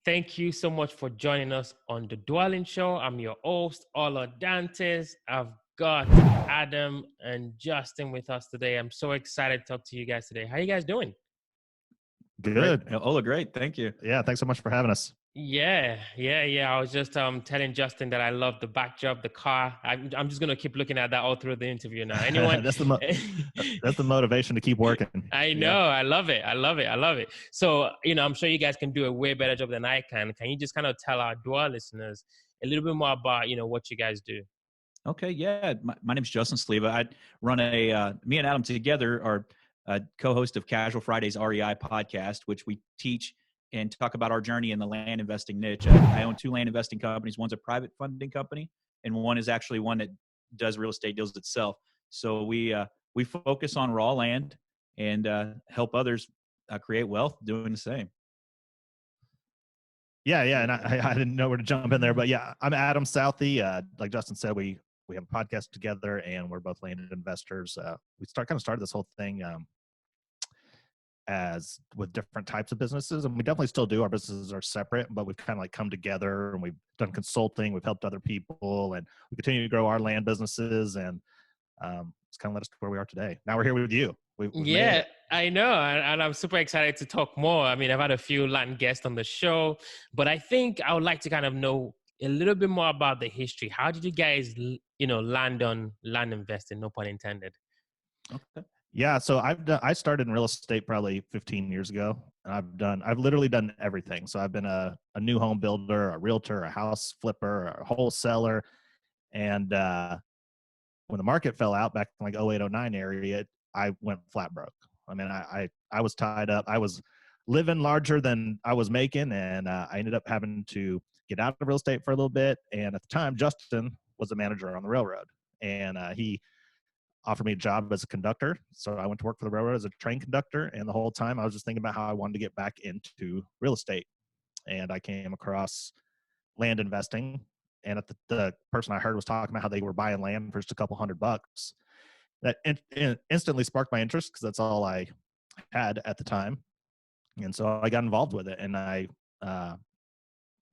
Thank you so much for joining us on the Dwelling Show. I'm your host, Olo Dantes. I've got Adam and Justin with us today. I'm so excited to talk to you guys today. How you guys doing? Good. Ola, great. Thank you. Yeah, thanks so much for having us. Yeah. I was just telling Justin that I love the backdrop, the car. I'm just gonna keep looking at that all through the interview now. Anyone? that's the motivation to keep working. I know. Yeah. I love it. So, I'm sure you guys can do a way better job than I can. Can you just kind of tell our Dwell listeners a little bit more about, what you guys do? Okay. Yeah. My name's Justin Sleva. I run me and Adam together are co-host of Casual Fridays REI podcast, which we teach and talk about our journey in the land investing niche. I own two land investing companies. One's a private funding company, and one is actually one that does real estate deals itself. So we focus on raw land and help others create wealth doing the same. Yeah. And I didn't know where to jump in there, but yeah, I'm Adam Southey. Like Justin said, we have a podcast together, and we're both land investors. We started this whole thing as with different types of businesses, and we definitely still do. Our businesses are separate, but we've kind of like come together, and we've done consulting, we've helped other people, and we continue to grow our land businesses, and it's kind of led us to where we are today. Now we're here with you. Yeah, I know, and I'm super excited to talk more. I mean, I've had a few land guests on the show, but I think I would like to kind of know a little bit more about the history. How did you guys, land on land investing? No pun intended. Okay. Yeah, so I started in real estate probably 15 years ago. I've literally done everything. So I've been a new home builder, a realtor, a house flipper, a wholesaler. And when the market fell out back in like 08, 09 area, I went flat broke. I mean, I was tied up. I was living larger than I was making. And I ended up having to get out of real estate for a little bit. And at the time, Justin was a manager on the railroad. And he offered me a job as a conductor. So I went to work for the railroad as a train conductor. And the whole time I was just thinking about how I wanted to get back into real estate. And I came across land investing. And the person I heard was talking about how they were buying land for just a couple $100. That instantly sparked my interest because that's all I had at the time. And so I got involved with it. And I,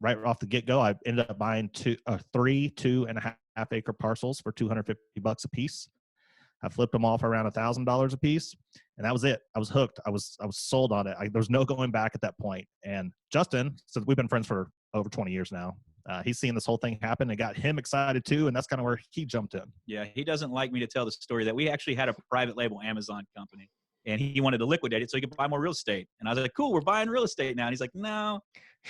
right off the get-go, I ended up buying 3 2.5 acre parcels for $250 a piece. I flipped them all for around $1,000 a piece, and that was it. I was hooked. I was sold on it. There was no going back at that point. And Justin, since we've been friends for over 20 years now, he's seen this whole thing happen and got him excited too, and that's kind of where he jumped in. Yeah, he doesn't like me to tell the story that we actually had a private label Amazon company, and he wanted to liquidate it so he could buy more real estate. And I was like, cool, we're buying real estate now. And he's like, no,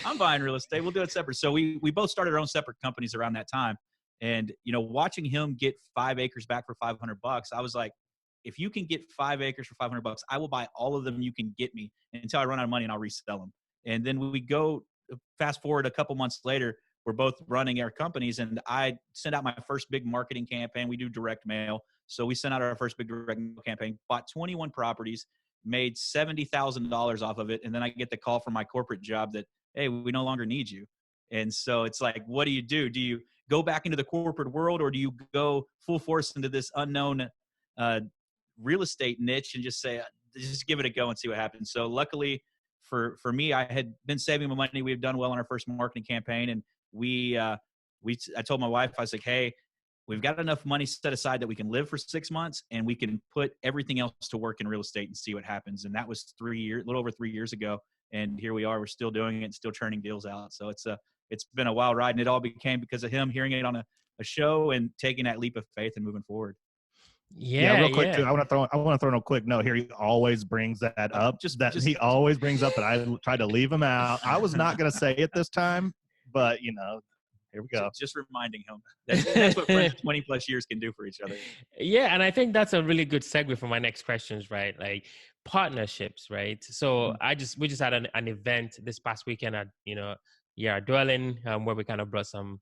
I'm buying real estate. We'll do it separate. So we both started our own separate companies around that time. And, watching him get 5 acres back for $500, I was like, if you can get 5 acres for $500, I will buy all of them you can get me until I run out of money, and I'll resell them. And then we go fast forward a couple months later, we're both running our companies, and I sent out my first big marketing campaign. We do direct mail. So we sent out our first big direct mail campaign, bought 21 properties, made $70,000 off of it. And then I get the call from my corporate job that, hey, we no longer need you. And so it's like, what do you do? Do you go back into the corporate world, or do you go full force into this unknown real estate niche and just say, just give it a go and see what happens? So luckily for me, I had been saving my money. We had done well on our first marketing campaign. And I told my wife, I was like, hey, we've got enough money set aside that we can live for 6 months, and we can put everything else to work in real estate and see what happens. And that was a little over 3 years ago. And here we are, we're still doing it and still churning deals out. So it's been a wild ride, and it all became because of him hearing it on a show and taking that leap of faith and moving forward. Yeah, real quick too. I want to throw in a quick note here. He always brings that up. He always brings up that I tried to leave him out. I was not going to say it this time, but here we go. Just reminding him. That's what friends of 20 plus years can do for each other. Yeah, and I think that's a really good segue for my next questions, right? Like partnerships, right? So we just had an event this past weekend at Dwelling, where we kind of brought some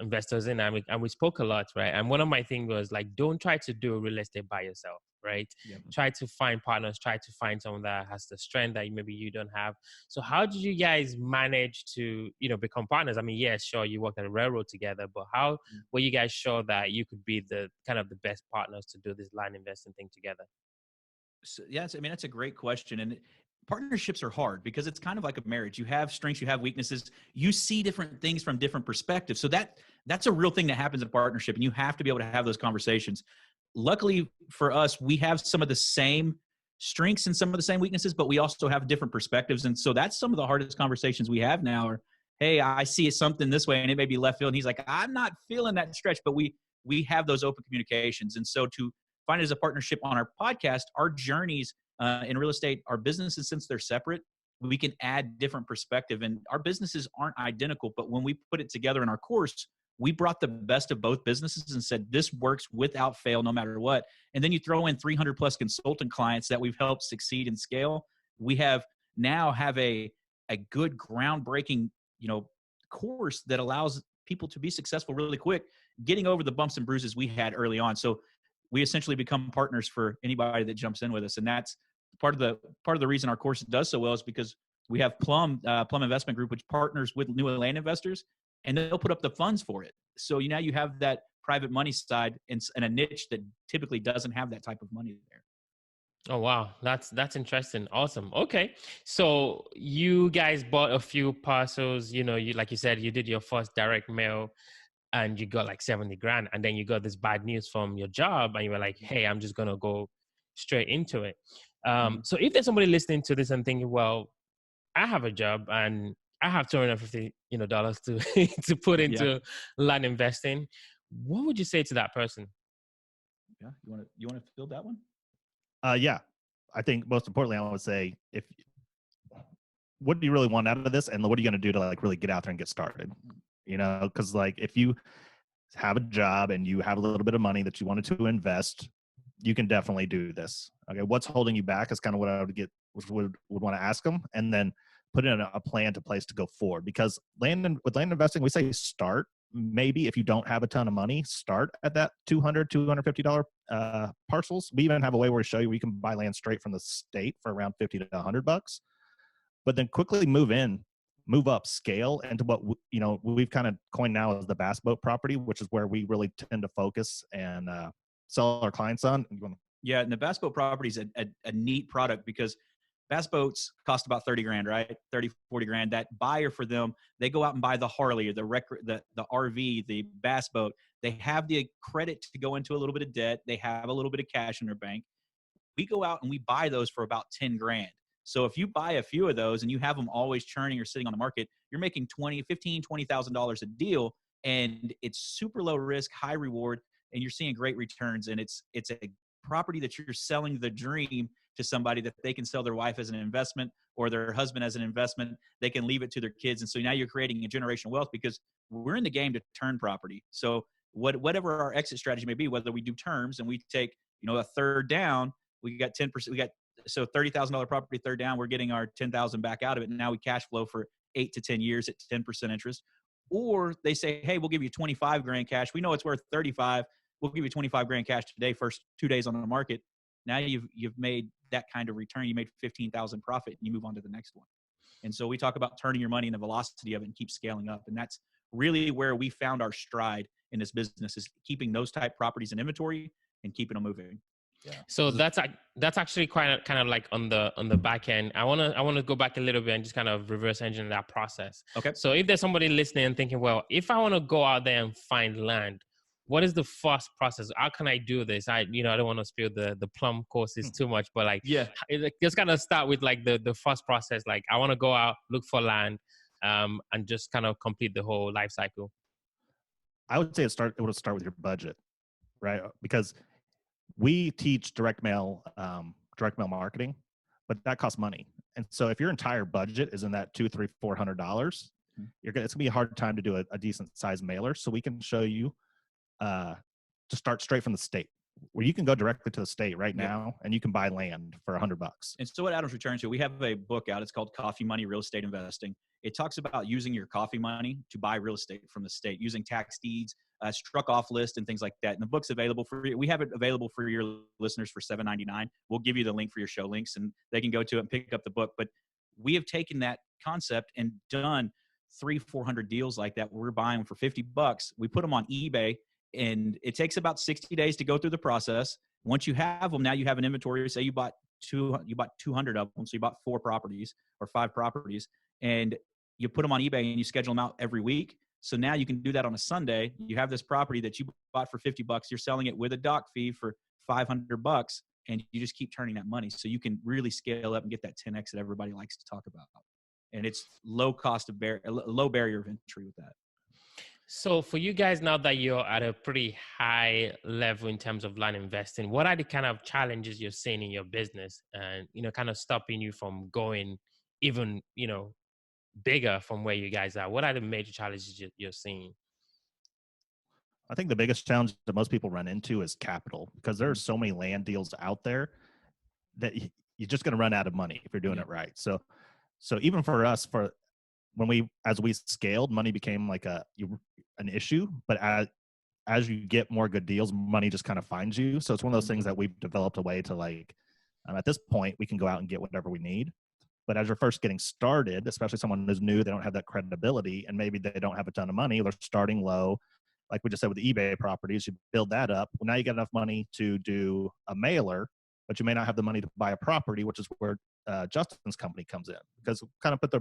investors in, and we spoke a lot, right? And one of my things was like, don't try to do real estate by yourself, right? Yep. Try to find partners, try to find someone that has the strength that maybe you don't have. So how did you guys manage to, become partners? I mean, yeah, sure, you worked at a railroad together, but how were you guys sure that you could be the kind of the best partners to do this land investing thing together? So, yeah, that's a great question. And partnerships are hard because it's kind of like a marriage. You have strengths, you have weaknesses. You see different things from different perspectives. So that's a real thing that happens in a partnership, and you have to be able to have those conversations. Luckily for us, we have some of the same strengths and some of the same weaknesses, but we also have different perspectives. And so that's some of the hardest conversations we have now are, hey, I see something this way and it may be left field. And he's like, I'm not feeling that stretch, but we have those open communications. And so to find it as a partnership on our podcast, our journeys in real estate, our businesses, since they're separate, we can add different perspective, and our businesses aren't identical, but when we put it together in our course, we brought the best of both businesses and said, this works without fail, no matter what. And then you throw in 300 plus consultant clients that we've helped succeed and scale. We have a good groundbreaking, course that allows people to be successful really quick, getting over the bumps and bruises we had early on. So we essentially become partners for anybody that jumps in with us. And that's part of the reason our course does so well is because we have Plum Investment Group, which partners with new land investors, and they'll put up the funds for it. So now you have that private money side and a niche that typically doesn't have that type of money there. Oh, wow. That's interesting. Awesome. Okay. So you guys bought a few parcels, you like you said, you did your first direct mail and you got like 70 grand, and then you got this bad news from your job and you were like, hey, I'm just going to go straight into it. So if there's somebody listening to this and thinking, well, I have a job and I have $250, dollars to to put into land investing, what would you say to that person? Yeah. You want to field that one? Yeah. I think most importantly, I would say, what do you really want out of this? And what are you going to do to like really get out there and get started? Because like if you have a job and you have a little bit of money that you wanted to invest, you can definitely do this. Okay. What's holding you back is kind of what I would want to ask them, and then put in a plan to place to go forward. Because with land investing, we say start. Maybe if you don't have a ton of money, start at that $200, $250 parcels. We even have a way where we show you we can buy land straight from the state for around $50 to $100, but then quickly move up scale into what we've kind of coined now as the bass boat property, which is where we really tend to focus and sell our clients on. Yeah, and the bass boat property is a neat product because bass boats cost about 30 grand, right? 30, 40 grand. That buyer for them, they go out and buy the Harley or the RV, the bass boat. They have the credit to go into a little bit of debt. They have a little bit of cash in their bank. We go out and we buy those for about 10 grand. So if you buy a few of those and you have them always churning or sitting on the market, you're making $20,000 a deal, and it's super low risk, high reward, and you're seeing great returns. And it's a property that you're selling the dream to somebody that they can sell their wife as an investment or their husband as an investment. They can leave it to their kids. And so now you're creating a generational wealth because we're in the game to turn property. So whatever our exit strategy may be, whether we do terms and we take, a third down, we got 10%, so $30,000 property, third down, we're getting our 10,000 back out of it. And now we cash flow for 8 to 10 years at 10% interest. Or they say, hey, we'll give you 25 grand cash. We know it's worth 35. We'll give you 25 grand cash today, first 2 days on the market. Now you've made that kind of return. You made 15,000 profit and you move on to the next one. And so we talk about turning your money and the velocity of it and keep scaling up. And that's really where we found our stride in this business, is keeping those type properties in inventory and keeping them moving. Yeah. So that's actually kind of like on the back end. I wanna go back a little bit and just kind of reverse engineer that process. Okay. So if there's somebody listening and thinking, well, if I want to go out there and find land, what is the first process? How can I do this? I don't want to spill the Plum courses too much, but just kind of start with like the first process. Like I want to go out, look for land, and just kind of complete the whole life cycle. I would say it would start with your budget, right? Because we teach direct mail marketing, but that costs money. And so if your entire budget is in that $200, $300, $400, it's gonna be a hard time to do a decent size mailer. So we can show you to start straight from the state, where you can go directly to the state right now and you can buy land for $100. And so what Adam's returning to, we have a book out. It's called Coffee Money Real Estate Investing. It talks about using your coffee money to buy real estate from the state, using tax deeds, struck off list and things like that. And the book's available we have it available for your listeners for $7.99. We'll give you the link for your show links and they can go to it and pick up the book. But we have taken that concept and done 300-400 deals like that. We're buying them for $50. We put them on eBay, and it takes about 60 days to go through the process. Once you have them, now you have an inventory. Say you bought you bought 200 of them. So you bought 4 properties or 5 properties, and you put them on eBay and you schedule them out every week. So now you can do that on a Sunday. You have this property that you bought for $50. You're selling it with a dock fee for $500, and you just keep turning that money. So you can really scale up and get that 10X that everybody likes to talk about. And it's low barrier of entry with that. So for you guys, now that you're at a pretty high level in terms of land investing, what are the kind of challenges you're seeing in your business and, kind of stopping you from going even, bigger from where you guys are? What are the major challenges you're seeing? I think the biggest challenge that most people run into is capital, because there are so many land deals out there that you're just going to run out of money if you're doing it right. So even for us, as we scaled, money became like an issue, but as you get more good deals, money just kind of finds you. So it's one of those things that we've developed a way to at this point, we can go out and get whatever we need. But as you're first getting started, especially someone who's new, they don't have that credibility, and maybe they don't have a ton of money, they're starting low. Like we just said with the eBay properties, you build that up. Well, now you get enough money to do a mailer, but you may not have the money to buy a property, which is where Justin's company comes in, because kind of put the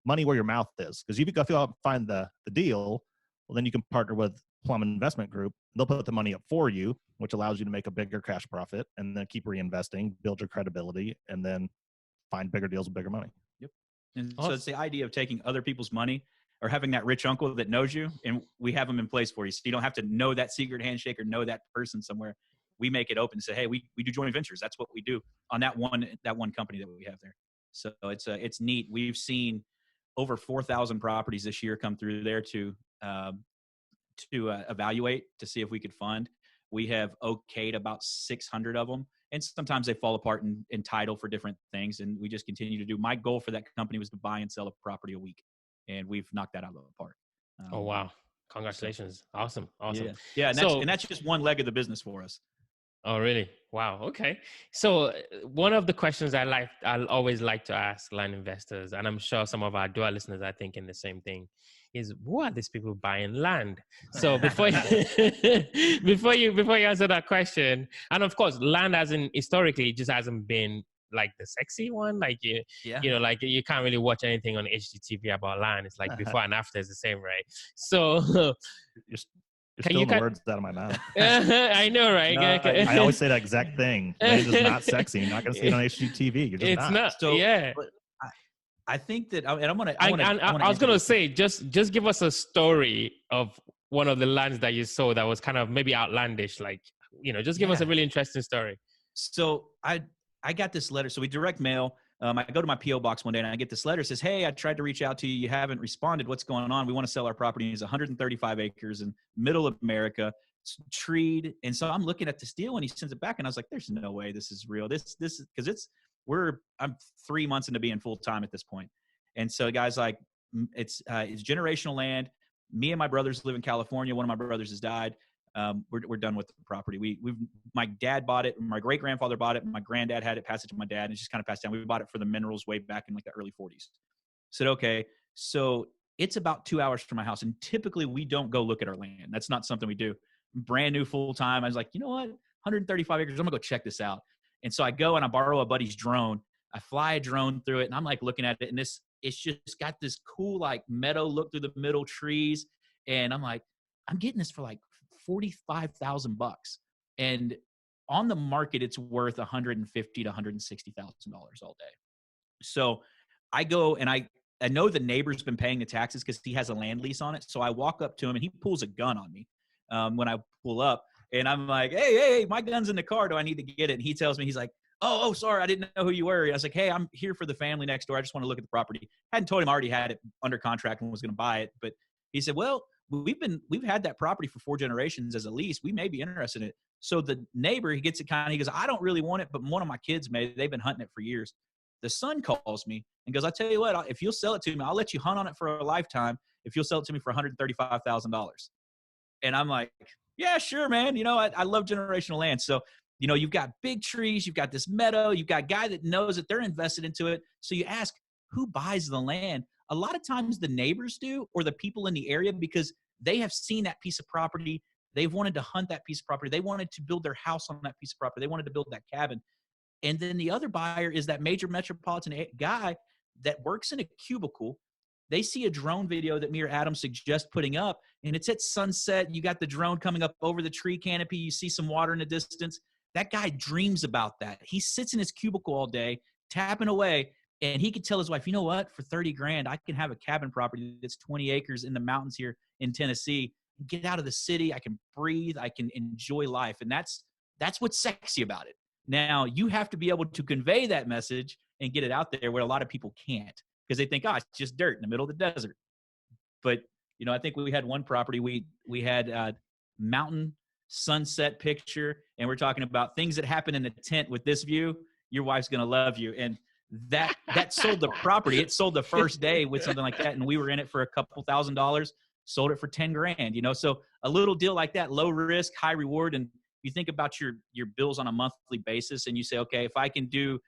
money where your mouth is. Because if you go out and find the deal, well, then you can partner with Plum Investment Group. They'll put the money up for you, which allows you to make a bigger cash profit, and then keep reinvesting, build your credibility, and then find bigger deals with bigger money. Yep. And so it's the idea of taking other people's money, or having that rich uncle that knows you, and we have them in place for you. So you don't have to know that secret handshake or know that person somewhere. We make it open and say, hey, we do joint ventures. That's what we do on that one company that we have there. So it's neat. We've seen over 4,000 properties this year come through there to evaluate, to see if we could fund. We have okayed about 600 of them. And sometimes they fall apart in title for different things. And we just continue to do. My goal for that company was to buy and sell a property a week. And we've knocked that out of the park. Oh, wow. Congratulations. Awesome. Yeah. And that's just one leg of the business for us. Oh, really? Wow. Okay. So one of the questions I'll always like to ask land investors, and I'm sure some of our dual listeners are thinking the same thing, is who are these people buying land? So before you answer that question, and of course, land historically just hasn't been like the sexy one. Like like you can't really watch anything on HGTV about land. It's like before and after is the same, right? So You're stealing the words out of my mouth. I know, right? I always say that exact thing. Land is not sexy. You're not going to see it on HGTV. You're just it's not. So, yeah. I think that, and I was going to say, just give us a story of one of the lands that you saw that was kind of maybe outlandish. Like, just give us a really interesting story. So I got this letter. So we direct mail. I go to my P.O. box one day and I get this letter. It says, hey, I tried to reach out to you. You haven't responded. What's going on? We want to sell our property. It's 135 acres in middle of America. It's treed. And so I'm looking at this deal and he sends it back. And I was like, there's no way this is real. This is because I'm 3 months into being full time at this point. And so the guy's like, it's generational land. Me and my brothers live in California. One of my brothers has died. We're done with the property. My dad bought it. My great grandfather bought it. My granddad had it, passed it to my dad, and it's just kind of passed down. We bought it for the minerals way back in like the early 40s. Said, okay, so it's about 2 hours from my house. And typically we don't go look at our land. That's not something we do. Brand new full time. I was like, you know what? 135 acres. I'm gonna go check this out. And so I go and I borrow a buddy's drone. I fly a drone through it and I'm like looking at it, and it's just got this cool like meadow look through the middle trees. And I'm like, I'm getting this for like $45,000, and on the market it's worth $150,000 to $160,000 all day. So I go and I know the neighbor's been paying the taxes because he has a land lease on it. So I walk up to him and he pulls a gun on me when I pull up, and I'm like, hey, my gun's in the car. Do I need to get it? And he tells me, he's like, oh, sorry, I didn't know who you were. And I was like, hey, I'm here for the family next door. I just want to look at the property. Hadn't told him I already had it under contract and was going to buy it, but he said, well, we've had that property for 4 generations as a lease. We may be interested in it. So the neighbor, he gets it he goes, I don't really want it, but one of my kids may. They've been hunting it for years. The son calls me and goes, I tell you what, if you'll sell it to me, I'll let you hunt on it for a lifetime if you'll sell it to me for $135,000. And I'm like, yeah, sure, man. I love generational land. So, you've got big trees, you've got this meadow, you've got a guy that knows that they're invested into it. So you ask, who buys the land? A lot of times the neighbors do, or the people in the area, because they have seen that piece of property. They've wanted to hunt that piece of property. They wanted to build their house on that piece of property. They wanted to build that cabin. And then the other buyer is that major metropolitan guy that works in a cubicle. They see a drone video that me or Adam suggest putting up, and it's at sunset. You got the drone coming up over the tree canopy. You see some water in the distance. That guy dreams about that. He sits in his cubicle all day, tapping away, and he could tell his wife, you know what, for 30 grand, I can have a cabin property that's 20 acres in the mountains here in Tennessee. Get out of the city. I can breathe. I can enjoy life. And that's what's sexy about it. Now, you have to be able to convey that message and get it out there where a lot of people can't, because they think, oh, it's just dirt in the middle of the desert. But, you know, I think we had one property, we had mountain sunset picture, and we're talking about things that happen in the tent with this view. Your wife's going to love you. And that sold the property. It sold the first day with something like that. And we were in it for a couple $1,000s, sold it for 10 grand, you know? So a little deal like that, low risk, high reward. And you think about your bills on a monthly basis, and you say, okay, if I can do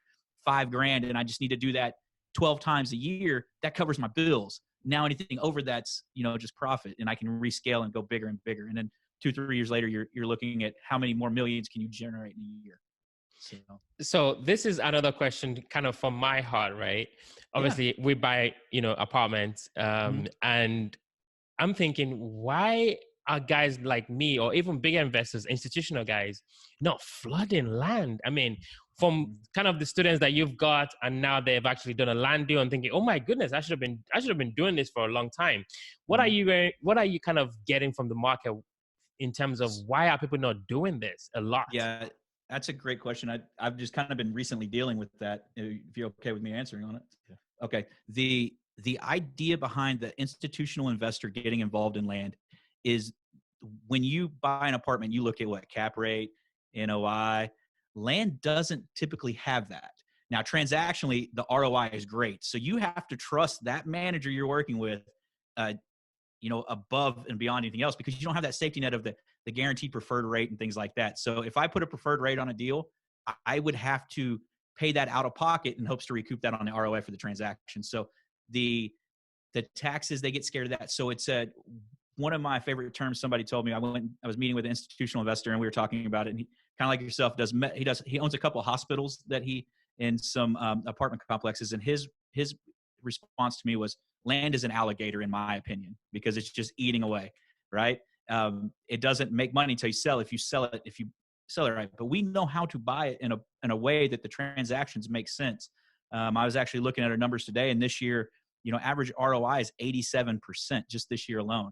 5 grand and I just need to do that 12 times a year, that covers my bills. Now anything over that's, you know, just profit, and I can rescale and go bigger and bigger. And then 2-3 years later, you're looking at how many more millions can you generate in a year. So this is another question kind of from my heart, right? Obviously we buy, you know, apartments, and I'm thinking, why are guys like me, or even bigger investors, institutional guys, not flooding land? I mean, from kind of the students that you've got, and now they've actually done a land deal, and thinking, oh my goodness, I should have been doing this for a long time. What are you kind of getting from the market in terms of why are people not doing this a lot? Yeah, that's a great question. I've just kind of been recently dealing with that. If you're okay with me answering on it. Yeah. Okay. The idea behind the institutional investor getting involved in land is, when you buy an apartment, you look at what cap rate, NOI. Land doesn't typically have that. Now, transactionally, the ROI is great. So you have to trust that manager you're working with, you know, above and beyond anything else, because you don't have that safety net of the guaranteed preferred rate and things like that. So if I put a preferred rate on a deal, I would have to pay that out of pocket in hopes to recoup that on the ROI for the transaction. So the taxes, they get scared of that. So it's one of my favorite terms somebody told me. I was meeting with an institutional investor, and we were talking about it. And he, kind of like yourself, he owns a couple of hospitals that in some apartment complexes. And his response to me was, land is an alligator, in my opinion, because it's just eating away, right? It doesn't make money until you sell. If you sell it right, but we know how to buy it in a way that the transactions make sense. I was actually looking at our numbers today, and this year, you know, average ROI is 87% just this year alone.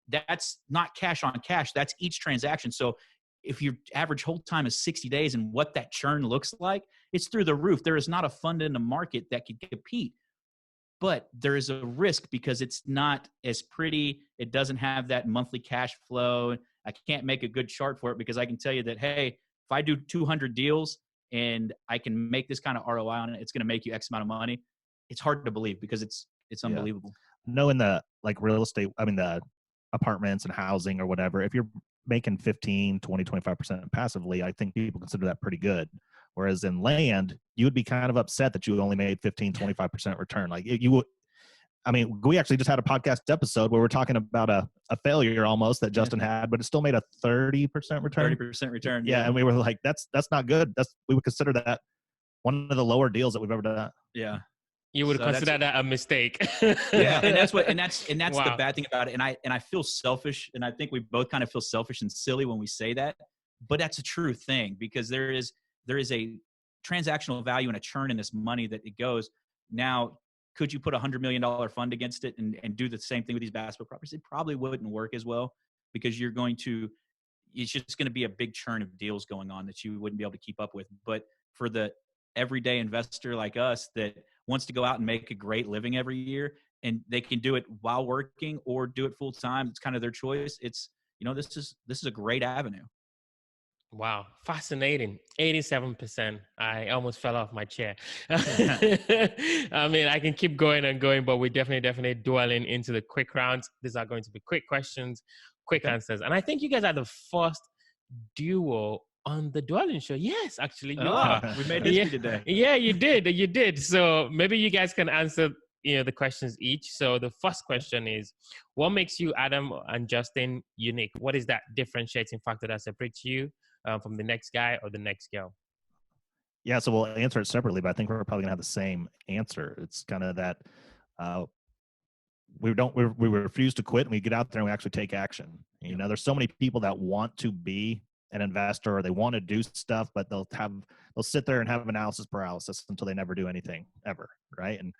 That's not cash on cash. That's each transaction. So if your average hold time is 60 days, and what that churn looks like, it's through the roof. There is not a fund in the market that could compete. But there is a risk because it's not as pretty. It doesn't have that monthly cash flow. I can't make a good chart for it, because I can tell you that, hey, if I do 200 deals and I can make this kind of ROI on it, it's going to make you X amount of money. It's hard to believe, because it's unbelievable. Knowing the real estate, I mean, the apartments and housing or whatever, if you're making 15, 20, 25% passively, I think people consider that pretty good. Whereas in land, you would be kind of upset that you only made 15, 25% return. Like you would, I mean, we actually just had a podcast episode where we're talking about a failure almost that Justin had, but it still made a 30% return. 30% return. Yeah. And we were like, that's not good. We would consider that one of the lower deals that we've ever done. Yeah. You would consider that a mistake. Yeah. And that's wow. The bad thing about it. And I feel selfish, and I think we both kind of feel selfish and silly when we say that, but that's a true thing, because there is a transactional value and a churn in this money that it goes. Now, could you put $100 million fund against it and do the same thing with these basketball properties? It probably wouldn't work as well, because it's just going to be a big churn of deals going on that you wouldn't be able to keep up with. But for the everyday investor like us that wants to go out and make a great living every year, and they can do it while working or do it full time, it's kind of their choice. It's, you know, this is a great avenue. Wow, fascinating. 87%. I almost fell off my chair. I mean, I can keep going and going, but we're definitely dwelling into the quick rounds. These are going to be quick questions, quick answers. And I think you guys are the first duo on the Dwelling Show. Yes, actually, you are. We made history today. Yeah, you did. So maybe you guys can answer, you know, the questions each. So the first question is, what makes you, Adam and Justin, unique? What is that differentiating factor that separates you from the next guy or the next girl? Yeah, so we'll answer it separately, but I think we're probably gonna have the same answer. It's kind of that uh, we refuse to quit, and we get out there and we actually take action. You know, there's so many people that want to be an investor or they want to do stuff, but they'll sit there and have analysis paralysis until they never do anything ever, right? And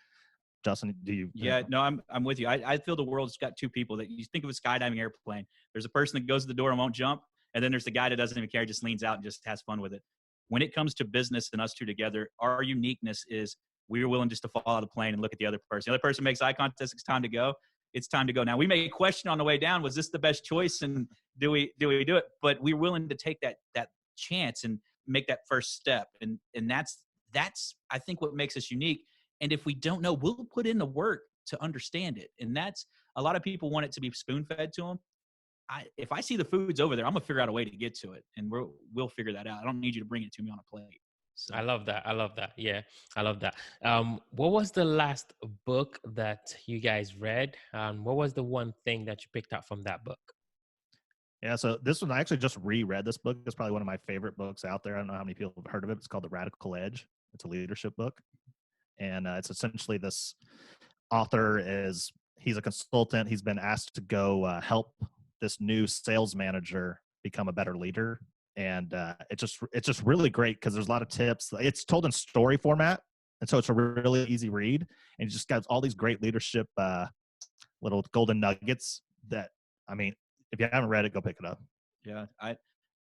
Justin, do you? Yeah, no, I'm with you. I feel the world's got two people. That you think of a skydiving airplane. There's a person that goes to the door and won't jump, and then there's the guy that doesn't even care, just leans out and just has fun with it. When it comes to business and us two together, our uniqueness is we're willing just to fall out of the plane and look at the other person. The other person makes eye contact. It's time to go. It's time to go. Now we may question on the way down, was this the best choice, and do we do it? But we're willing to take that chance and make that first step, and that's I think what makes us unique. And if we don't know, we'll put in the work to understand it. And that's a lot of people want it to be spoon fed to them. If I see the food's over there, I'm gonna figure out a way to get to it, and we'll figure that out. I don't need you to bring it to me on a plate. So. I love that. I love that. Yeah, I love that. What was the last book that you guys read? What was the one thing that you picked up from that book? Yeah, so this one I actually just reread. This book is probably one of my favorite books out there. I don't know how many people have heard of it. It's called The Radical Edge. It's a leadership book, and it's essentially this author he's a consultant. He's been asked to go help this new sales manager become a better leader, and it's just really great because there's a lot of tips. It's told in story format, and so it's a really easy read, and it just got all these great leadership little golden nuggets that, I mean, if you haven't read it, go pick it up. Yeah,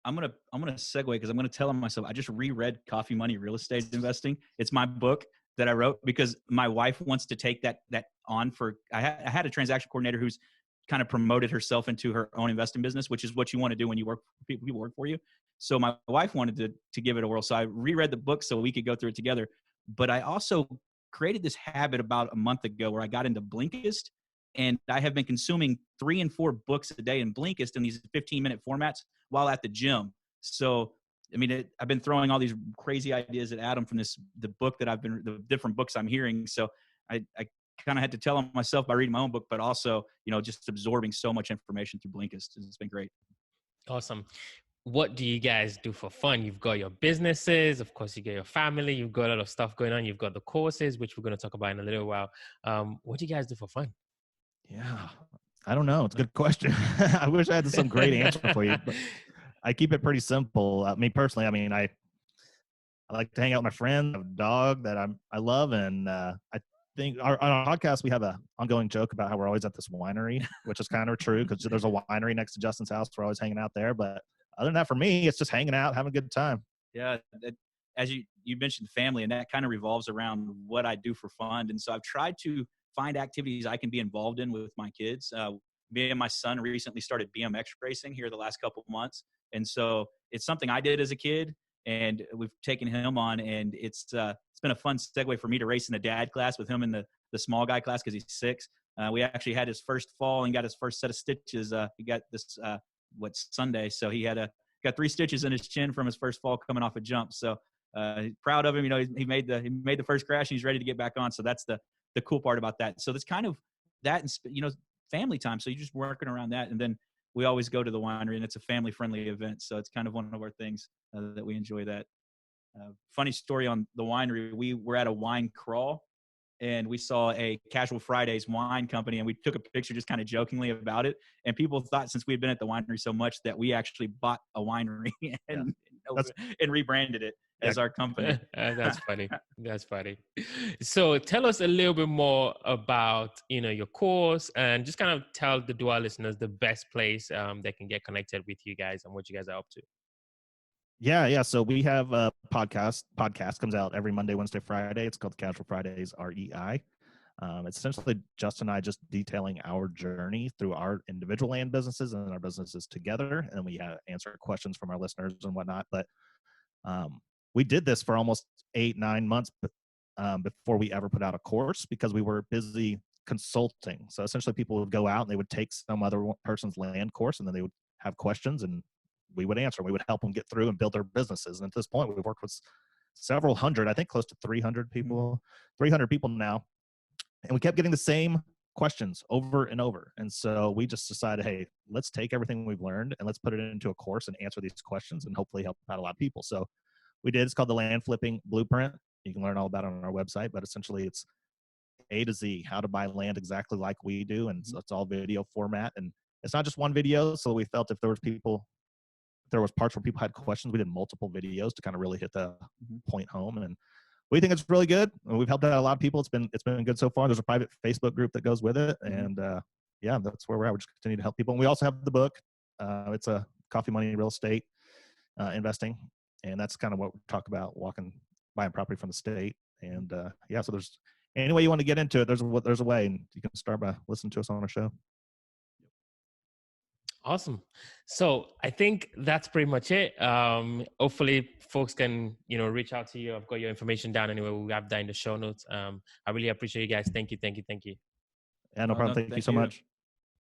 I'm gonna segue because I'm gonna tell myself I just reread Coffee Money Real Estate Investing. It's my book that I wrote because my wife wants to take that on for. I had a transaction coordinator who's kind of promoted herself into her own investing business, which is what you want to do when you work for people work for you. So my wife wanted to give it a whirl. So I reread the book so we could go through it together. But I also created this habit about a month ago where I got into Blinkist, and I have been consuming 3 and 4 books a day in Blinkist in these 15-minute formats while at the gym. So, I mean, I've been throwing all these crazy ideas at Adam from the book that the different books I'm hearing. So I kind of had to tell him myself by reading my own book, but also, just absorbing so much information through Blinkist. It's been great. Awesome. What do you guys do for fun? You've got your businesses, of course, you get your family, you've got a lot of stuff going on. You've got the courses, which we're going to talk about in a little while. What do you guys do for fun? Yeah, I don't know. It's a good question. I wish I had some great answer for you, but I keep it pretty simple. Me personally, I mean, I like to hang out with my friends. I have a dog that I love, and I think on our podcast we have a ongoing joke about how we're always at this winery, which is kind of true because there's a winery next to Justin's house. We're always hanging out there. But other than that, for me, it's just hanging out, having a good time. Yeah, as you mentioned family, and that kind of revolves around what I do for fun. And so I've tried to find activities I can be involved in with my kids. Me and my son recently started BMX racing here the last couple of months. And so it's something I did as a kid, and we've taken him on, and it's been a fun segue for me to race in the dad class with him in the small guy class because he's 6. We actually had his first fall and got his first set of stitches. He got this Sunday, so he got 3 stitches in his chin from his first fall coming off a jump. So proud of him. He made the first crash and he's ready to get back on. So that's the cool part about that. So that's kind of that, and family time. So you're just working around that, and then we always go to the winery, and it's a family friendly event. So it's kind of one of our things that we enjoy. That funny story on the winery. We were at a wine crawl, and we saw a Casual Fridays wine company, and we took a picture just kind of jokingly about it. And people thought, since we had been at the winery so much, that we actually bought a winery and rebranded it as our company. That's funny. That's funny. So tell us a little bit more about, your course, and just kind of tell the Dual listeners the best place they can get connected with you guys and what you guys are up to. Yeah. So we have a podcast. Podcast comes out every Monday, Wednesday, Friday. It's called the Casual Fridays REI. It's essentially Justin and I just detailing our journey through our individual land businesses and our businesses together. And we answer questions from our listeners and whatnot. But we did this for almost 8-9 months before we ever put out a course because we were busy consulting. So essentially people would go out and they would take some other person's land course, and then they would have questions and we would answer. We would help them get through and build their businesses. And at this point, we've worked with several hundred, I think close to 300 people, 300 people now. And we kept getting the same questions over and over. And so we just decided, hey, let's take everything we've learned and let's put it into a course and answer these questions and hopefully help out a lot of people. So we did. It's called the Land Flipping Blueprint. You can learn all about it on our website, but essentially it's A to Z, how to buy land exactly like we do. And so it's all video format. And it's not just one video. So we felt if there was parts where people had questions, we did multiple videos to kind of really hit the point home. And we think it's really good. And we've helped out a lot of people. It's been good so far. There's a private Facebook group that goes with it. And yeah, that's where we're at. We're just continue to help people. And we also have the book. It's a Coffee Money Real Estate Investing. And that's kind of what we talk about, buying property from the state. And yeah, so there's any way you want to get into it, there's a way, and you can start by listening to us on our show. Awesome. So I think that's pretty much it. Hopefully folks can, reach out to you. I've got your information down anyway. We'll have that in the show notes. I really appreciate you guys. Thank you. Yeah, no problem. Thank you so much.